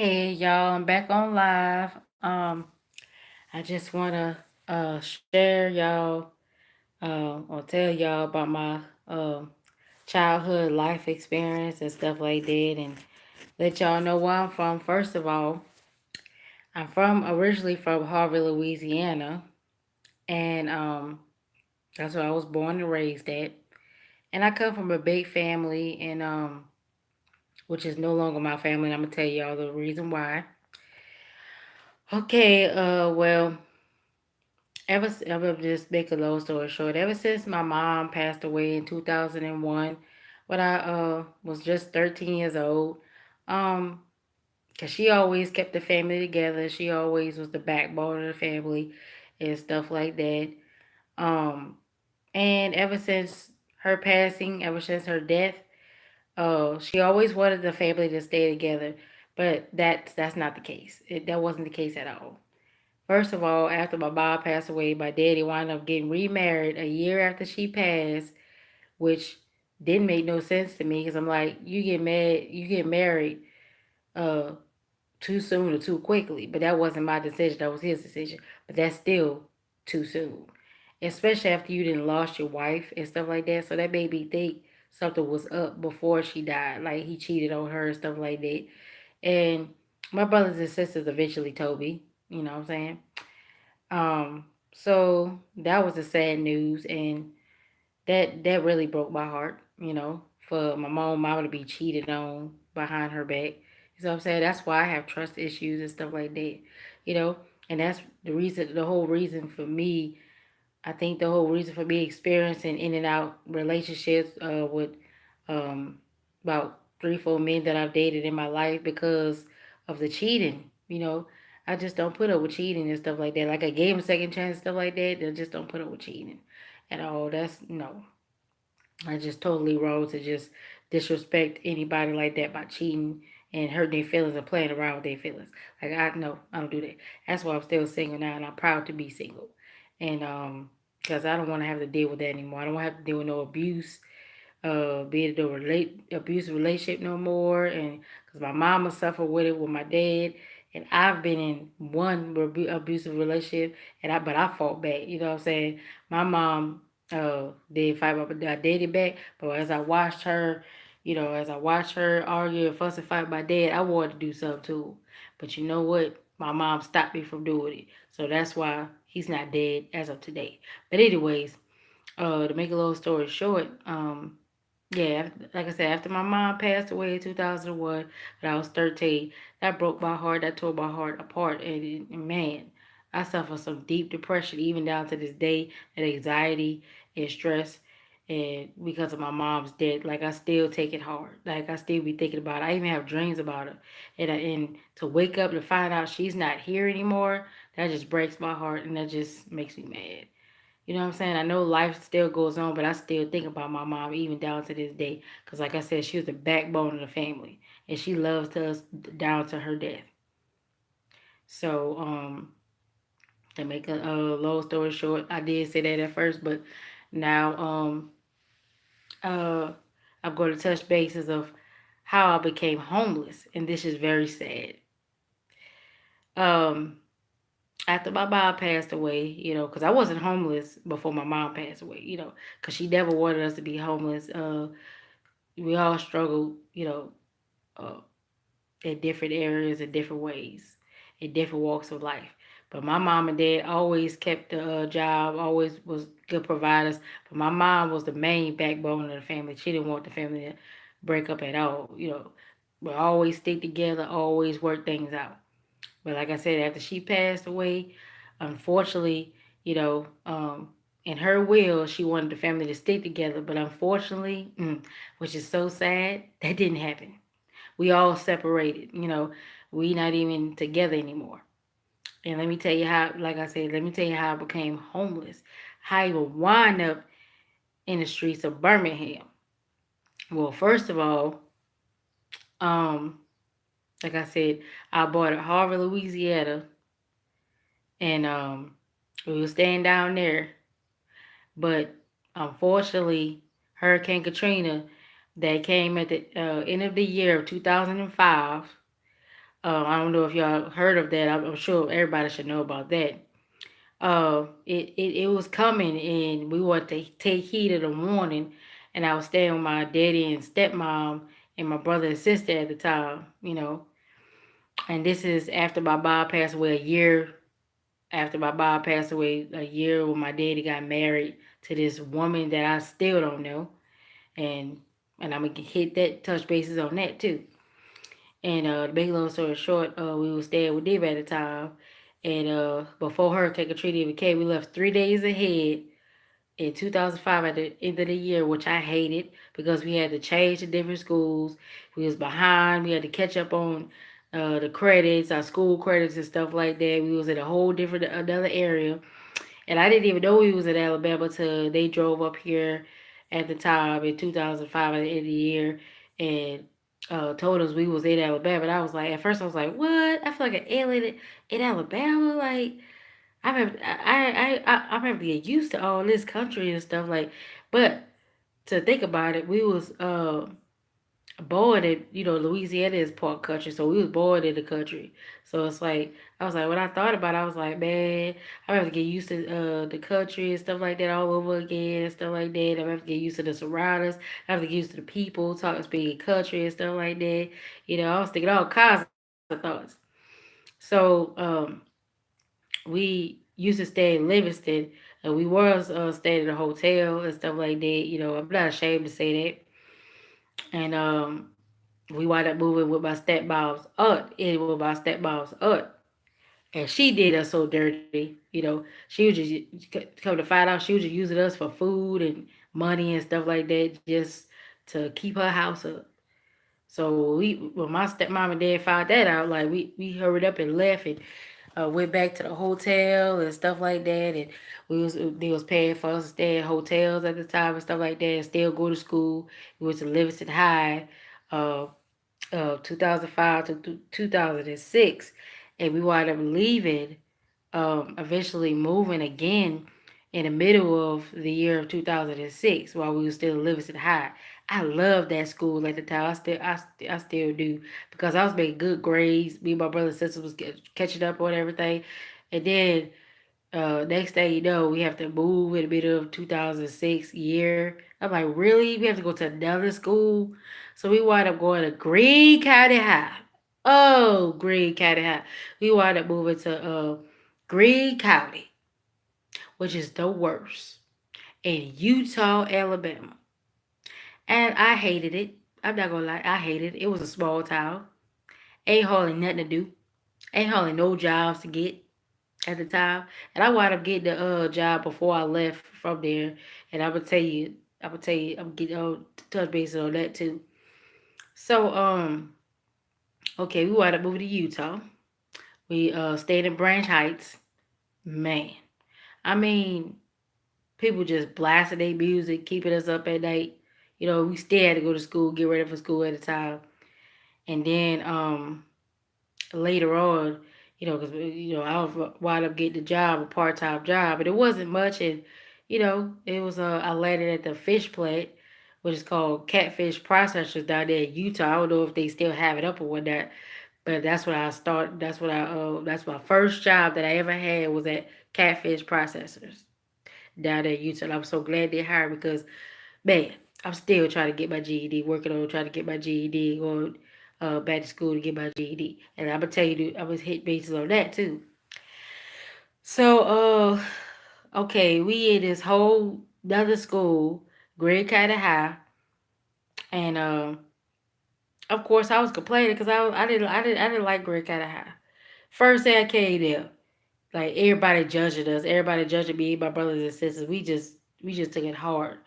Hey y'all, I'm back on live. I just wanna share y'all or tell y'all about my childhood life experience and stuff like that, and let y'all know where I'm from. First of all, I'm from originally from Harvey, Louisiana, and that's where I was born and raised at. And I come from a big family, and which is no longer my family. And I'm gonna tell y'all the reason why. Okay, well, I'm gonna just make a long story short. Ever since my mom passed away in 2001, when I was just 13 years old, um, cause she always kept the family together. She always was the backbone of the family and stuff like that. Um, and ever since her passing, ever since her death, she always wanted the family to stay together. But that's not the case. That wasn't the case at all. First of all, after my mom passed away, my daddy wound up getting remarried a year after she passed, which didn't make no sense to me because I'm like, you get married uh too soon or too quickly. But that wasn't my decision, that was his decision. But that's still too soon. Especially after you didn't lost your wife and stuff like that. So that made me think something was up before she died. Like he cheated on her and stuff like that. And my brothers and sisters eventually told me, you know what I'm saying? So that was the sad news, and that really broke my heart, for my mama to be cheated on behind her back. You know what I'm saying? That's why I have trust issues and stuff like that, you know, and that's the whole reason for me. I think the whole reason for me experiencing in and out relationships with um, about 3, 4 men that I've dated in my life because of the cheating. I just don't put up with cheating and stuff like that. Like I gave him a second chance, stuff like that. I just don't put up with cheating at all. That's no. I just totally wrong to just disrespect anybody like that by cheating and hurting their feelings and playing around with their feelings. Like I no, I don't do that. That's why I'm still single now, and I'm proud to be single. And because I don't want to have to deal with that anymore. I don't want to have to deal with no abuse, be it a abusive relationship no more, and because my mama suffered with it with my dad, and I've been in one abusive relationship, but I fought back. You know what I'm saying? My mom did fight my daddy back, but as I watched her argue and fuss and fight with my dad, I wanted to do something too. But you know what? My mom stopped me from doing it, so that's why he's not dead as of today. But anyways, to make a long story short, yeah, like I said, after my mom passed away in 2001, when I was 13, that broke my heart. That tore my heart apart. And man, I suffer some deep depression even down to this day, and anxiety and stress. And because of my mom's death, like I still take it hard. Like I still be thinking about it. I even have dreams about her. And to wake up to find out she's not here anymore, that just breaks my heart and that just makes me mad. You know what I'm saying? I know life still goes on, but I still think about my mom even down to this day. Because, like I said, she was the backbone of the family, and she loves us down to her death. So, to make a long story short, I did say that at first, but now uh, I'm going to touch bases of how I became homeless, and this is very sad. Um, After my mom passed away, because I wasn't homeless before my mom passed away, because she never wanted us to be homeless. We all struggled, uh, in different areas in different ways, in different walks of life. But my mom and dad always kept the job, always was good providers. But my mom was the main backbone of the family. She didn't want the family to break up at all, But always stick together, always work things out. But like I said, after she passed away, unfortunately, in her will, she wanted the family to stick together. But unfortunately, which is so sad, that didn't happen. We all separated. We not even together anymore. And let me tell you how, like I said, let me tell you how I became homeless. How I even wind up in the streets of Birmingham. Well, first of all, um, like I said, I bought at Harvey, Louisiana, and we were staying down there. But unfortunately, Hurricane Katrina that came at the end of the year of 2005 I don't know if y'all heard of that. I'm sure everybody should know about that. It was coming, and we wanted to take heed of the warning. And I was staying with my daddy and stepmom and my brother and sister at the time, you know. And this is after my Bob passed away a year. After my Bob passed away a year when my daddy got married to this woman that I still don't know. And I'm gonna hit that touch bases on that too. And to make a long story short, we was staying with Dib at the time. And before Hurricane Katrina even came, we left 3 days ahead in 2005 at the end of the year, which I hated because we had to change to different schools. We was behind. We had to catch up on the credits, our school credits and stuff like that. We was in a whole different another area, and I didn't even know we was in Alabama till they drove up here at the time in 2005 at the end of the year and told us we was in Alabama. And I was like, at first I was like, what? I feel like an alien in Alabama, like. I'm having to get used to all this country and stuff like, but to think about it, we was born in, Louisiana is part country, so we was born in the country. So it's like I was like when I thought about it, I was like, man, I'm gonna have to get used to the country and stuff like that all over again and stuff like that. I'm gonna have to get used to the surroundings. I have to get used to the people talking speaking country and stuff like that. I was thinking all kinds of thoughts. So we used to stay in Livingston, and we was staying in a hotel and stuff like that. I'm not ashamed to say that. And we wound up moving with my stepmom's aunt, in with my stepmom's aunt, and she did us so dirty. She was just come to find out she was just using us for food and money and stuff like that, just to keep her house up. So when my stepmom and dad found that out, like we hurried up and left and went back to the hotel and stuff like that, and they was paying for us to stay in hotels at the time and stuff like that, and still go to school. We went to Livingston High, uh, 2005 to 2006, and we wound up leaving, eventually moving again in the middle of the year of 2006 while we were still in Livingston High. I loved that school at the time. I still do because I was making good grades. Me and my brother and sister was catching up on everything. And then next thing you know, we have to move in the middle of 2006 year. I'm like, really? We have to go to another school? So we wind up going to Greene County High. Oh, Greene County High. We wind up moving to Greene County, which is the worst, in Utah, Alabama. And I hated it. I'm not gonna lie, I hated it. It was a small town. Ain't hardly nothing to do. Ain't hardly no jobs to get at the time. And I wound up getting the job before I left from there. And I'm getting touch base on that too. So okay, we wound up moving to Utah. We stayed in Branch Heights. Man, I mean, people just blasting their music, keeping us up at night. We still had to go to school, get ready for school at the time. And then later on, because I was wound up getting a job, a part time job, but it wasn't much, and it was I landed at the fish plant, which is called Catfish Processors down there in Utah. I don't know if they still have it up or whatnot, but that's what I started. That's my first job that I ever had was at Catfish Processors down there in Utah. And I'm so glad they hired me because man, I'm still trying to get my GED, working on trying to get my GED, going back to school to get my GED. And I'm gonna tell you, I'm gonna hit bases on that too. So, okay, we in this whole other school, grade kind of high, and of course I was complaining because I didn't like grade kind of high. First day I came there, like everybody judging us, everybody judging me, my brothers and sisters. We just took it hard.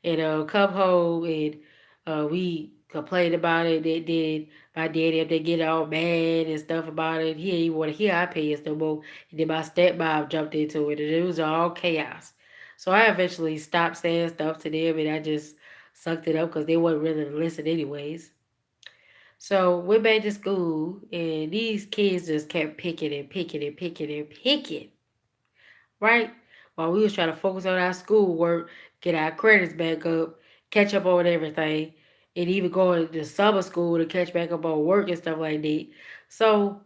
And come home and we complained about it. They did my daddy up there get all mad and stuff about it. He didn't even want to hear our opinions no more. And then my stepmom jumped into it and it was all chaos. So I eventually stopped saying stuff to them and I just sucked it up because they weren't really listening anyways. So went back to school and these kids just kept picking and picking and picking and picking, right? While we was trying to focus on our schoolwork, get our credits back up, catch up on everything. and even going to summer school to catch back up on work and stuff like that. So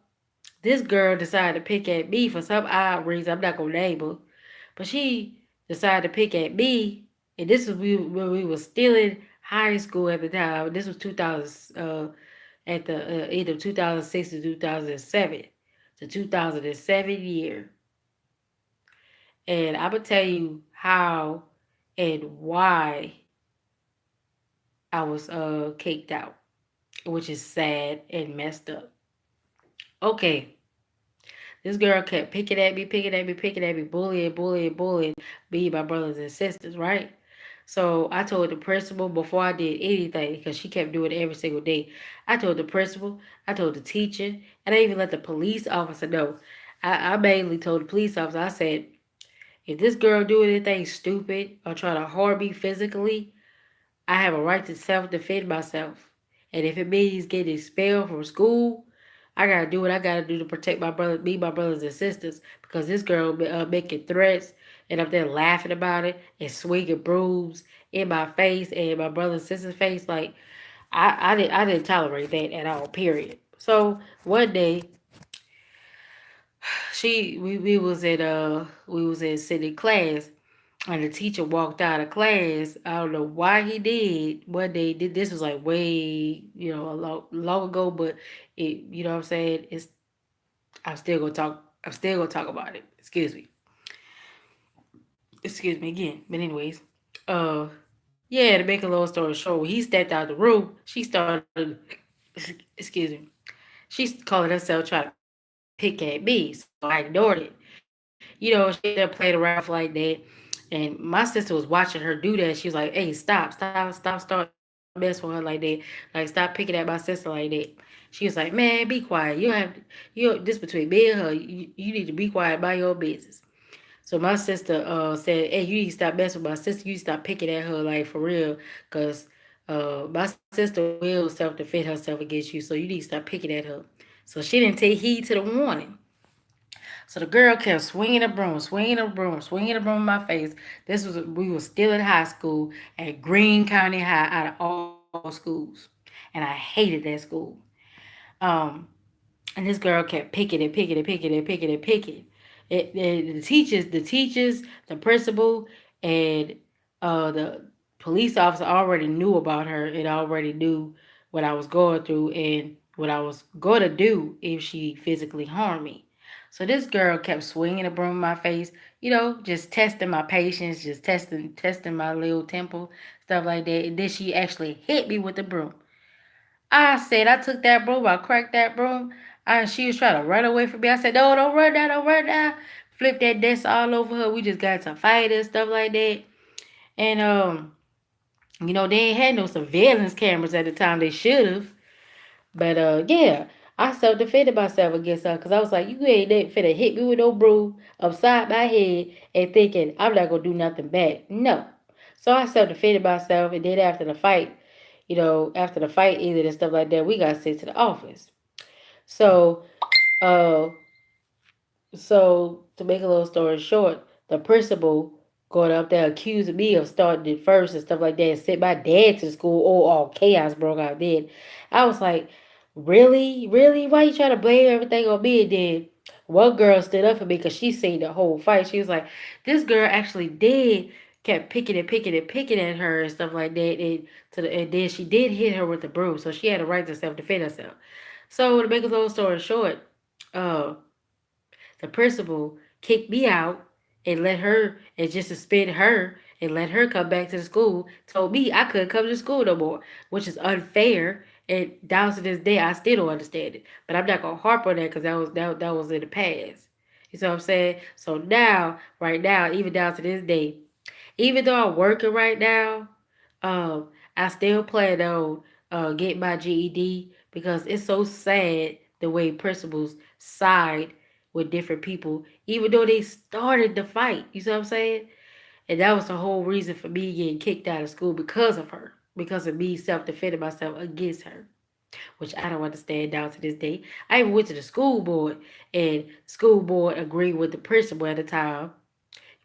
this girl decided to pick at me for some odd reason. I'm not gonna name her, but she decided to pick at me, and this was when we was still in high school at the time. This was 2000, at the end of 2006 to 2007, the 2007 year, and I'm gonna tell you how and why I was kicked out, which is sad and messed up. Okay, this girl kept picking at me, picking at me, picking at me, bullying, bullying, bullying me, my brothers and sisters, right? So I told the principal before I did anything, because she kept doing it every single day. I told the principal, I told the teacher, and I even let the police officer know. I mainly told the police officer, I said, if this girl do anything stupid or try to harm me physically, I have a right to self defend myself. And if it means getting expelled from school, I gotta do what I gotta do to protect my brother, me, my brothers and sisters. Because this girl making threats and up there laughing about it and swinging brooms in my face and my brother and sister's face, like I didn't tolerate that at all. Period. So one day we was in sitting in class, and the teacher walked out of class. I don't know why he did. One day did this was like way, a long ago, but it, what I'm saying, it's I'm still gonna talk about it. Excuse me again. But anyways, uh yeah, to make a long story short, when he stepped out the room, she started excuse me. She's calling herself trying to pick at me. So I ignored it. She ended up playing around with like that. And my sister was watching her do that. She was like, hey, stop start messing with her like that. Like, stop picking at my sister like that. She was like, man, be quiet. This between me and her. You need to be quiet by your business. So my sister said, hey, you need to stop messing with my sister. You need to stop picking at her like for real. Cause my sister will self defend herself against you. So you need to stop picking at her. So she didn't take heed to the warning. So the girl kept swinging the broom, swinging the broom, swinging the broom in my face. We were still in high school at Greene County High out of all schools, and I hated that school. Um, and this girl kept picking and picking and picking and picking and picking. The teachers, the principal, and the police officer already knew about her and already knew what I was going through and what I was going to do if she physically harmed me. So this girl kept swinging a broom in my face, just testing my patience, just testing my little temper, stuff like that. And then she actually hit me with the broom. I said I took that broom, I cracked that broom. She was trying to run away from me. I said, no, don't run now, don't run now. Flipped that desk all over her. We just got to fight and stuff like that. And they ain't had no surveillance cameras at the time. They should have. But yeah, I self defended myself against her because I was like, you ain't finna hit me with no broom upside my head and thinking I'm not gonna do nothing back. No. So I self defended myself, and then after the fight ended and stuff like that, we got sent to the office. So, uh, so to make a long story short, the principal going up there accusing me of starting it first and stuff like that, and sent my dad to school. Oh, all chaos broke out then. I was like, really, really, why you trying to blame everything on me? And then one girl stood up for me because she seen the whole fight. She was like, this girl actually did kept picking and picking and picking at her and stuff like that, and then she did hit her with the broom, so she had a right to self defend herself. So to make a long story short, uh the principal kicked me out and let her and just suspend her and let her come back to the school. Told me I couldn't come to school no more, which is unfair. And down to this day, I still don't understand it. But I'm not gonna harp on that because that was in the past. You see what I'm saying? So now, right now, even down to this day, even though I'm working right now, I still plan on getting my GED because it's so sad the way principals side with different people, even though they started the fight. You see what I'm saying? And that was the whole reason for me getting kicked out of school because of her, because of me self defending myself against her, which I don't understand down to this day. I even went to the school board, and school board agreed with the principal at the time,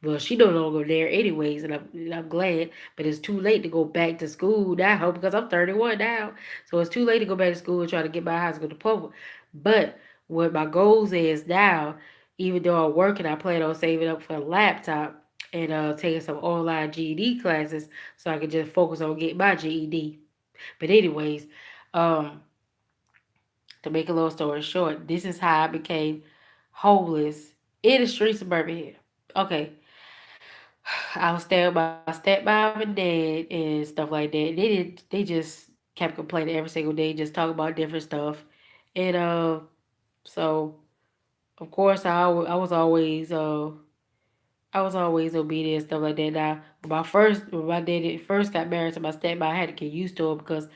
Well, she no longer there anyways, and I'm glad. But it's too late to go back to school now because I'm 31 now. So it's too late to go back to school and try to get my high school diploma. But what my goals is now, even though I'm working, I plan on saving up for a laptop and taking some online GED classes so I can just focus on getting my GED. But anyways, um, to make a long story short, this is how I became homeless in the streets of Birmingham. Okay, I was staying with my stepmom and dad and stuff like that. They just kept complaining every single day, just talking about different stuff. And so of course I was always obedient and stuff like that. Now when my daddy first got married to my stepmom, I had to get used to it because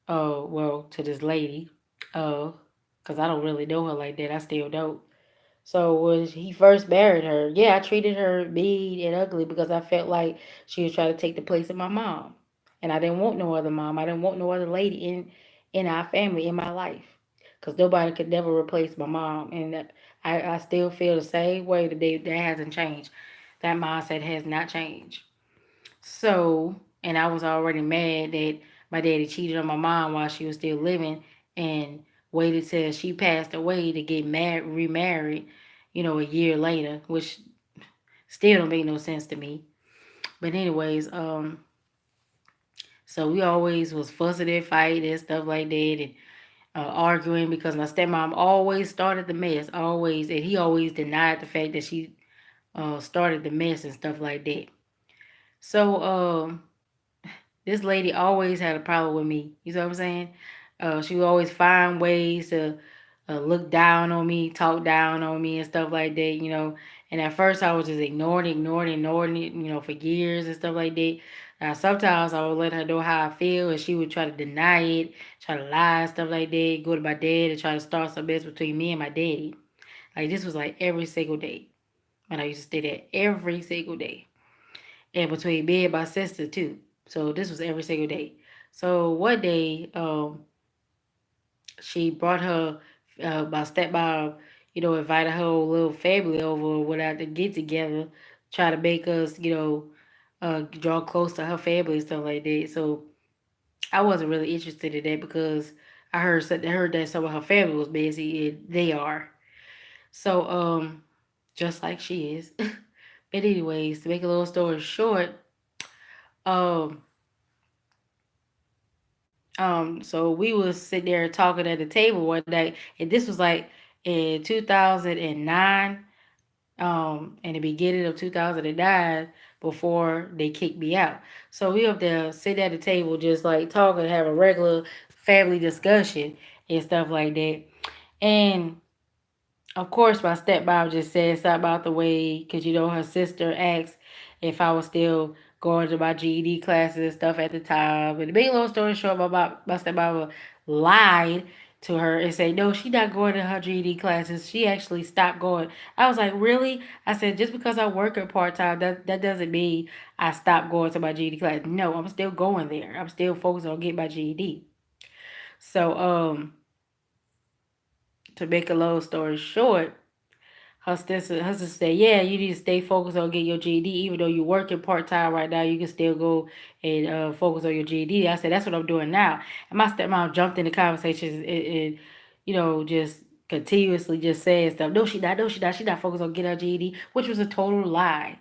well, to this lady. Because I don't really know her like that. I still don't. So when he first married her, yeah, I treated her mean and ugly because I felt like she was trying to take the place of my mom, and I didn't want no other mom. I didn't want no other lady in our family in my life, because nobody could never replace my mom, and I still feel the same way today. That hasn't changed. That mindset has not changed. So, and I was already mad that my daddy cheated on my mom while she was still living and waited till she passed away to get married, remarried, a year later, which still don't make no sense to me. But anyways, so we always was fussing and fighting and stuff like that and arguing because my stepmom always started the mess, always, and he always denied the fact that she started the mess and stuff like that. So, this lady always had a problem with me. You know what I'm saying? She would always find ways to look down on me, talk down on me, and stuff like that. And at first, I was just ignoring it, for years and stuff like that. Sometimes I would let her know how I feel, and she would try to deny it, try to lie, and stuff like that. Go to my dad and try to start some mess between me and my daddy. Like this was like every single day, and I used to stay there every single day and between me and my sister too. So this was every single day. So one day, she brought her my stepmom, invited her whole little family over or whatever to get together, try to make us, draw close to her family and stuff like that. So I wasn't really interested in that because I heard that some of her family was busy and they are. So just like she is. But anyways, to make a long story short, um so we was sitting there talking at the table one day, and this was like in 2009, in the beginning of 2009, before they kicked me out. So we up there sitting at the table, just like talking, have a regular family discussion and stuff like that. And of course, my stepmom just said something about the way, because her sister asked if I was still going to my GED classes and stuff at the time. And to make a long story short, my stepmom lied to her and said, no, she not going to her GED classes. She actually stopped going. I was like, really? I said, just because I work at part time, that doesn't mean I stopped going to my GED class. No, I'm still going there. I'm still focused on getting my GED. So, to make a long story short, her sister said, "Yeah, you need to stay focused on getting your GED. Even though you're working part time right now, you can still go and focus on your GED." I said, "That's what I'm doing now." And my stepmom jumped in the conversation and just continuously just saying stuff. No, she not. No, she not. She not focused on getting her GED, which was a total lie.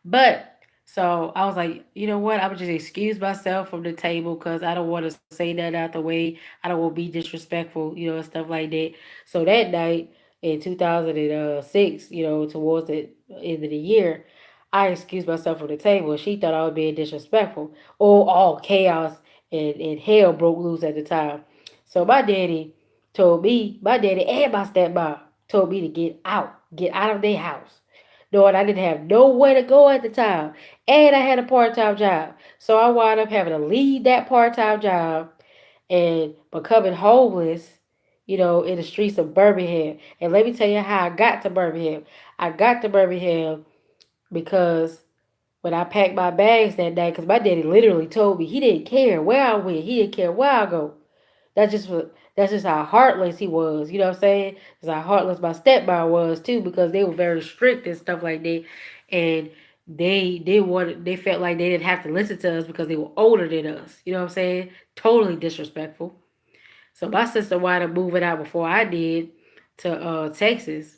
But so I was like, you know what? I would just excuse myself from the table because I don't want to say that out the way. I don't want to be disrespectful, and stuff like that. So that night in 2006, towards the end of the year, I excused myself from the table. She thought I was being disrespectful. Oh, all chaos and hell broke loose at the time. So my daddy and my stepmom told me to get out of their house, knowing I didn't have nowhere to go at the time, and I had a part-time job. So I wound up having to leave that part-time job and becoming homeless, in the streets of Birmingham. And let me tell you how I got to Birmingham. I got to Birmingham because when I packed my bags that day, because my daddy literally told me he didn't care where I went, he didn't care where I go. That's just what That's just how heartless he was. You know what I'm saying? That's how heartless my stepmom was too, because they were very strict and stuff like that, and they felt like they didn't have to listen to us because they were older than us. You know what I'm saying? Totally disrespectful. So my sister wound up moving out before I did to Texas,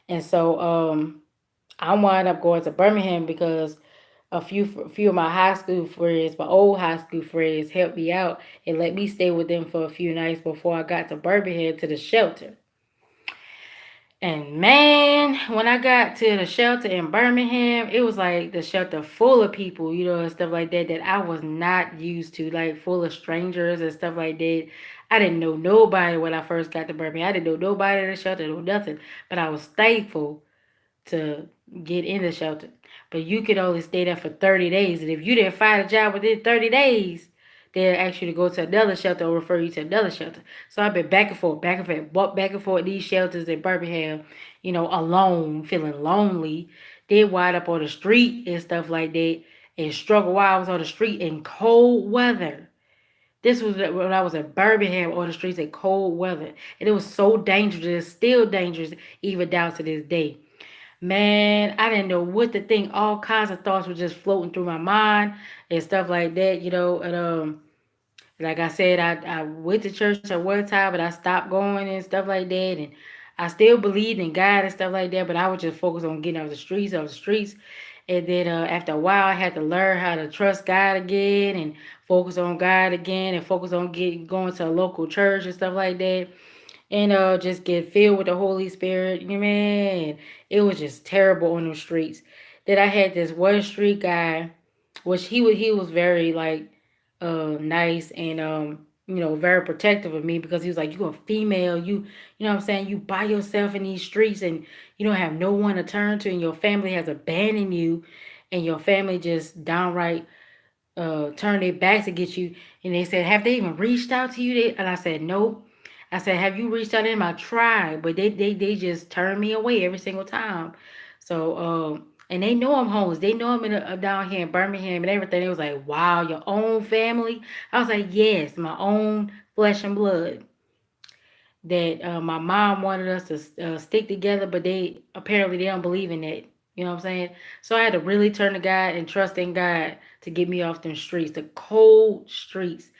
and so I wound up going to Birmingham because a few of my high school friends, my old high school friends, helped me out and let me stay with them for a few nights before I got to Birmingham to the shelter. And man, when I got to the shelter in Birmingham, it was like the shelter full of people, and stuff like that that I was not used to, like full of strangers and stuff like that. I didn't know nobody when I first got to Birmingham. I didn't know nobody in the shelter, no nothing. But I was thankful to get in the shelter. But you could only stay there for 30 days. And if you didn't find a job within 30 days, they'll ask you to go to another shelter or refer you to another shelter. So I've been back and forth, walked back and forth these shelters in Birmingham, alone, feeling lonely. Then wind up on the street and stuff like that and struggle while I was on the street in cold weather. This was when I was in Birmingham on the streets in cold weather. And it was so dangerous. It's still dangerous even down to this day. Man, I didn't know what to think. All kinds of thoughts were just floating through my mind and stuff like that. And like I said, I went to church at one time, but I stopped going and stuff like that. And I still believed in God and stuff like that, but I was just focused on getting off the streets. And then after a while, I had to learn how to trust God again and focus on God again and focus on going to a local church and stuff like that, and just get filled with the Holy Spirit. Man, it was just terrible on the streets. Then I had this one street guy, which he was very like nice and very protective of me, because he was like, you a female, you know what I'm saying, you by yourself in these streets and you don't have no one to turn to, and your family has abandoned you, and your family just downright turned their backs to get you. And they said, have they even reached out to you? And I said, nope. I said, have you reached out to them? I tried, but they just turned me away every single time. So and they know I'm homeless. They know I'm down here in Birmingham and everything. It was like, wow, your own family. I was like, yes, my own flesh and blood. That my mom wanted us to stick together, but they don't believe in that. You know what I'm saying? So I had to really turn to God and trust in God to get me off them streets, the cold streets,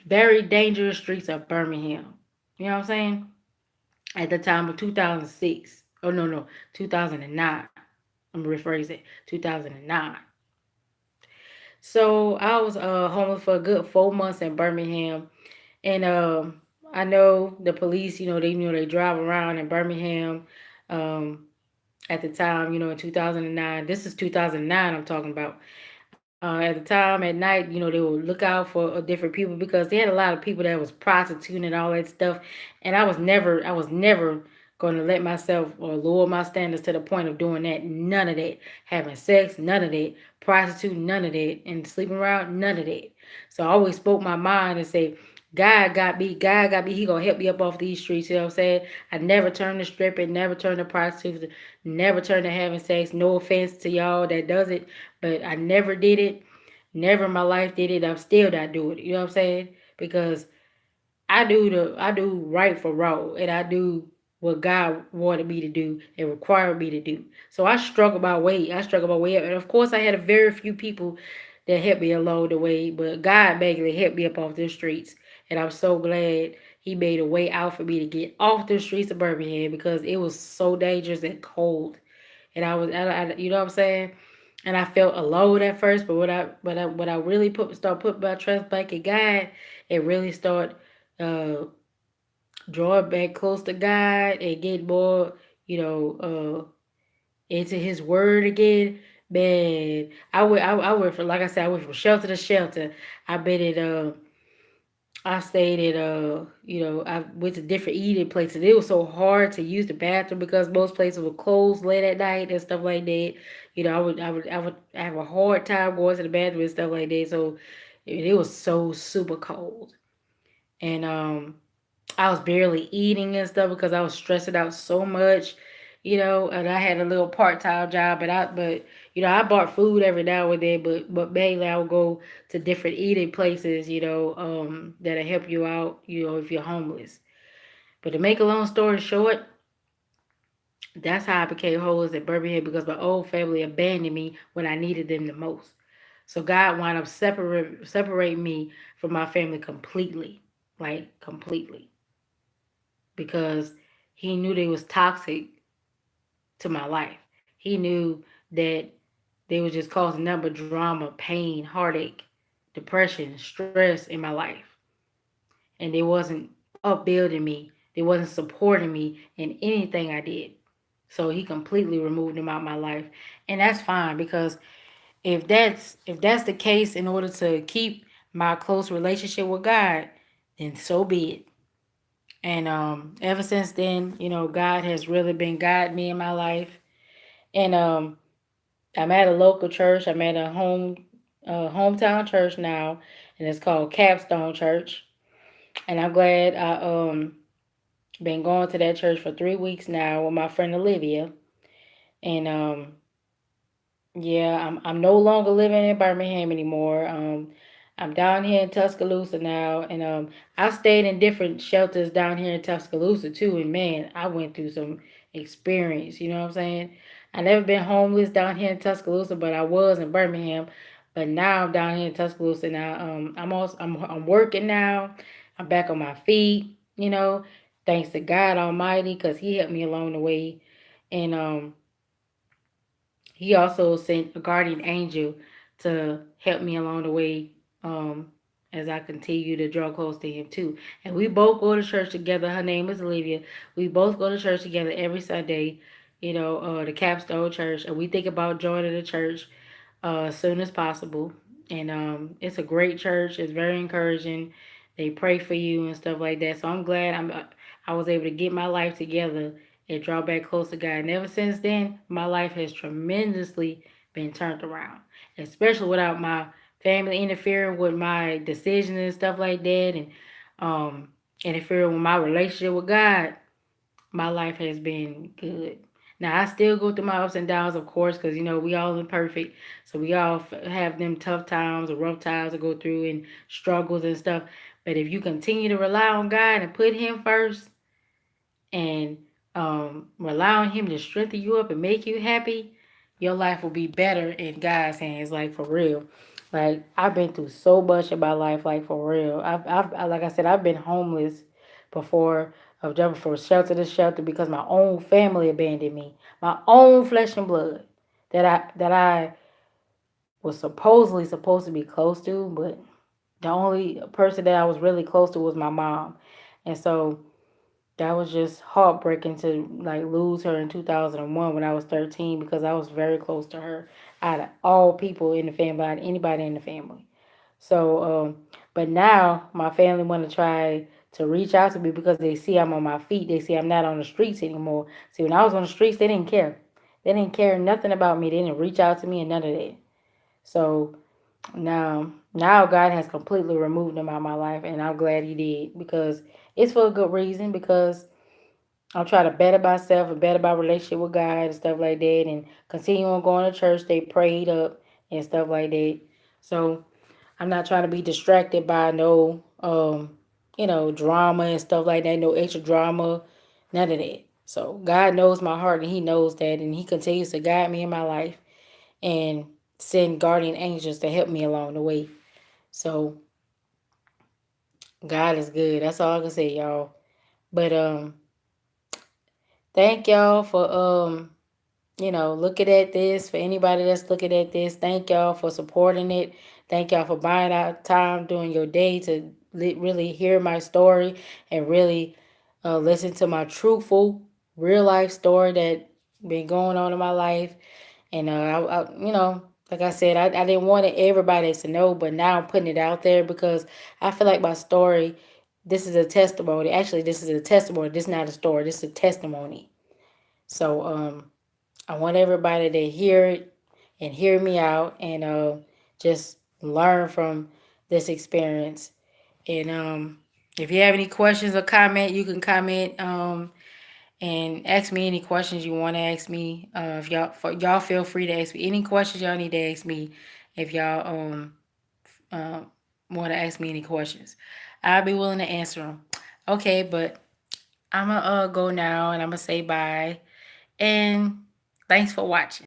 very dangerous streets of Birmingham. You know what I'm saying? At the time of 2006. Oh, no, 2009. I'm going to rephrase it. 2009. So I was homeless for a good 4 months in Birmingham. And I know the police, they drive around in Birmingham at the time, in 2009. This is 2009 I'm talking about. At the time at night, they would look out for different people, because they had a lot of people that was prostituting and all that stuff. And I was never going to let myself or lower my standards to the point of doing that. None of that. Having sex, none of that. Prostituting, none of that. And sleeping around, none of that. So I always spoke my mind and say, God got me. God got me. He gonna help me up off these streets. You know what I'm saying? I never turned to stripping, never turned to prostitution, never turned to having sex. No offense to y'all that does it, but I never did it. Never in my life did it. I'm still not doing it. You know what I'm saying? Because I do right for wrong, and I do what God wanted me to do and required me to do. So I struggled my way. I struggled my way up, and of course I had a very few people that helped me along the way. But God basically helped me up off the streets, and I'm so glad He made a way out for me to get off the streets of Birmingham, because it was so dangerous and cold, and you know what I'm saying. And I felt alone at first, but when I really start putting my trust back in God, and really start uh, drawing back close to God and get more, into His Word again. Man, I went from, like I said, I went from shelter to shelter. I've been at I stayed at I went to different eating places. It was so hard to use the bathroom because most places were closed late at night and stuff like that. I would have a hard time going to the bathroom and stuff like that. So it was so super cold. And I was barely eating and stuff because I was stressing out so much. And I had a little part-time job, but I bought food every now and then, but mainly I would go to different eating places, that'll help you out, if you're homeless. But to make a long story short, that's how I became homeless in Birmingham because my old family abandoned me when I needed them the most. So God wound up separate me from my family completely, like completely, because He knew they was toxic to my life. He knew that they was just causing nothing but drama, pain, heartache, depression, stress in my life, and they wasn't upbuilding me. They wasn't supporting me in anything I did. So He completely removed them out of my life, and that's fine because if that's the case, in order to keep my close relationship with God, then so be it. And ever since then, God has really been guiding me in my life. And I'm at a local church. I'm at a hometown church now, and it's called Capstone Church. And I'm glad I been going to that church for 3 weeks now with my friend Olivia. And yeah, I'm no longer living in Birmingham anymore. I'm down here in Tuscaloosa now, and I stayed in different shelters down here in Tuscaloosa too. And man, I went through some experience. You know what I'm saying? I never been homeless down here in Tuscaloosa, but I was in Birmingham. But now I'm down here in Tuscaloosa now. I'm working now. I'm back on my feet. Thanks to God Almighty, cause He helped me along the way, and He also sent a guardian angel to help me along the way, um, as I continue to draw close to Him too. And we both go to church together. Her name is Olivia. We both go to church together every Sunday, the Capstone Church. And we think about joining the church as soon as possible. And it's a great church. It's very encouraging. They pray for you and stuff like that. So I'm glad I was able to get my life together and draw back close to God. And ever since then, my life has tremendously been turned around, especially without my family interfering with my decisions and stuff like that, and um, interfering with my relationship with God. My life has been good. Now I still go through my ups and downs, of course, because we all imperfect, so we all have them tough times or rough times to go through and struggles and stuff. But if you continue to rely on God and put Him first, and rely on Him to strengthen you up and make you happy, your life will be better in God's hands. Like for real. Like I've been through so much in my life. Like for real. Like I said, I've been homeless before. Of jumping from shelter to shelter because my own family abandoned me. My own flesh and blood that I was supposed to be close to, but the only person that I was really close to was my mom, and so that was just heartbreaking to like lose her in 2001 when I was 13 because I was very close to her out of all people in the family, out of anybody in the family. So, but now my family want to try to reach out to me because they see I'm on my feet. They see I'm not on the streets anymore. See, when I was on the streets, they didn't care. They didn't care nothing about me. They didn't reach out to me and none of that. So now God has completely removed them out of my life, and I'm glad He did because it's for a good reason. Because I'm trying to better myself and better my relationship with God and stuff like that, and continue on going to church. They prayed up and stuff like that. So I'm not trying to be distracted by no, drama and stuff like that. No extra drama, none of that. So God knows my heart, and He knows that, and He continues to guide me in my life and send guardian angels to help me along the way. So God is good. That's all I can say, y'all. But thank y'all for looking at this. For anybody that's looking at this, thank y'all for supporting it. Thank y'all for buying out time during your day to really hear my story and really listen to my truthful, real life story that been going on in my life. And like I said, I didn't want everybody to know, but now I'm putting it out there because I feel like my story. This is a testimony. Actually, this is a testimony. This is not a story. This is a testimony. So I want everybody to hear it and hear me out and just learn from this experience. And if you have any questions or comment, you can comment and ask me any questions you want to ask me. If y'all feel free to ask me any questions y'all need to ask me. If y'all uh, want to ask me any questions, I'll be willing to answer them. Okay, but I'm gonna go now and I'm gonna say bye. And thanks for watching.